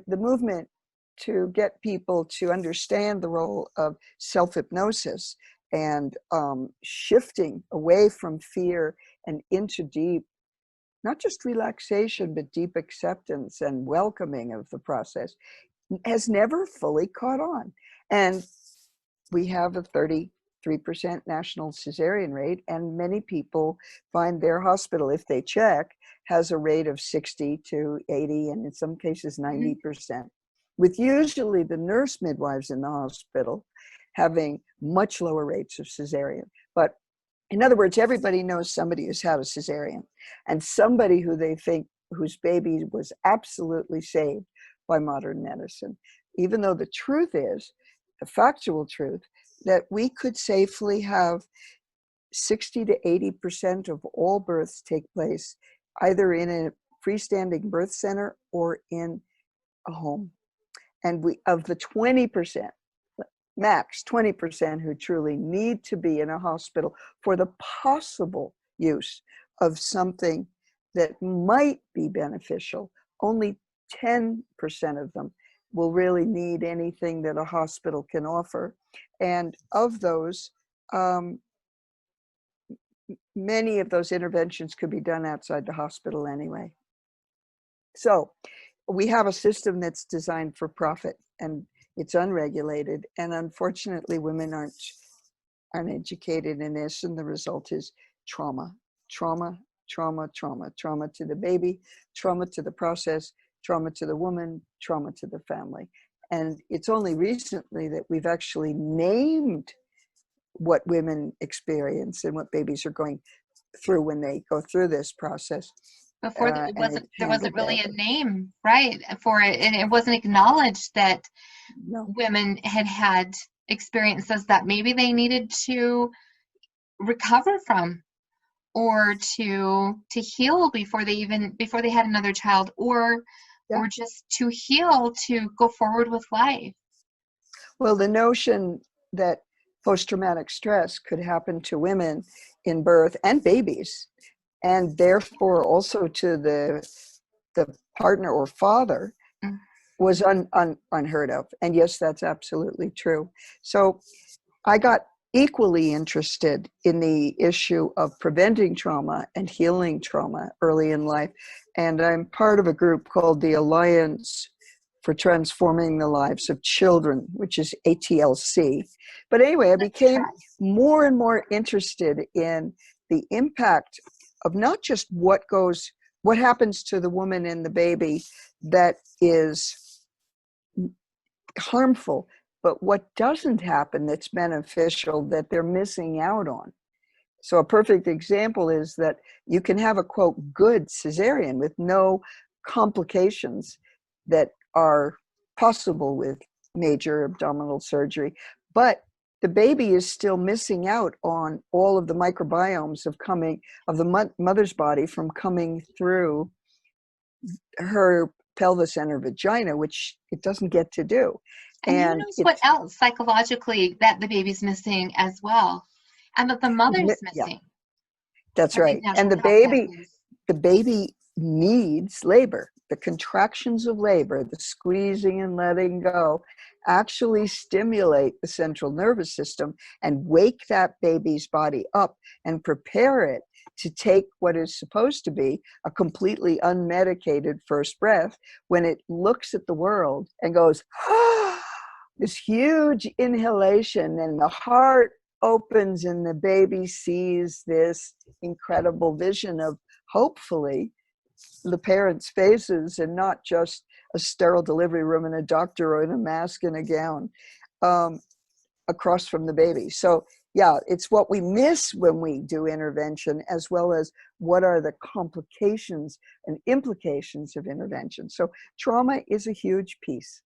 the movement to get people to understand the role of self-hypnosis and shifting away from fear and into deep, not just relaxation, but deep acceptance and welcoming of the process, has never fully caught on. And we have a 33% national cesarean rate, and many people find their hospital, if they check, has a rate of 60 to 80, and in some cases 90%, with usually the nurse midwives in the hospital having much lower rates of cesarean. But in other words, everybody knows somebody who's had a cesarean, and somebody who they think whose baby was absolutely saved by modern medicine, even though the truth is, the factual truth, that we could safely have 60 to 80% of all births take place either in a freestanding birth center or in a home. And we, of the 20%, max 20% who truly need to be in a hospital for the possible use of something that might be beneficial, only 10% of them will really need anything that a hospital can offer. And of those, many of those interventions could be done outside the hospital anyway. So we have a system that's designed for profit, and it's unregulated. And unfortunately, women aren't educated in this, and the result is trauma, trauma, trauma, trauma, trauma to the baby, trauma to the process, trauma to the woman, trauma to the family. And it's only recently that we've actually named what women experience and what babies are going through when they go through this process. Before there wasn't really a name, right, for it, and it wasn't acknowledged that women had experiences that maybe they needed to recover from, or to heal before they had another child, or just to heal, to go forward with life. Well, the notion that post-traumatic stress could happen to women in birth and babies, and therefore also to the partner or father, was unheard of. And yes, that's absolutely true. So I got equally interested in the issue of preventing trauma and healing trauma early in life. And I'm part of a group called the Alliance for Transforming the Lives of Children, which is ATLC. But anyway, I became more and more interested in the impact of not just what happens to the woman and the baby that is harmful, but what doesn't happen that's beneficial that they're missing out on. So a perfect example is that you can have a, quote, good cesarean with no complications that are possible with major abdominal surgery, but the baby is still missing out on all of the microbiomes of the mother's body from coming through her pelvis and her vagina, which it doesn't get to do. And who knows what else psychologically that the baby's missing as well, and that the mother's missing. That's right. And the baby needs labor. The contractions of labor, the squeezing and letting go, actually stimulate the central nervous system and wake that baby's body up and prepare it to take what is supposed to be a completely unmedicated first breath when it looks at the world and goes, ah, this huge inhalation, and the heart opens and the baby sees this incredible vision of, hopefully, the parents' faces and not just a sterile delivery room and a doctor in a mask and a gown across from the baby. So yeah, it's what we miss when we do intervention, as well as what are the complications and implications of intervention. So trauma is a huge piece.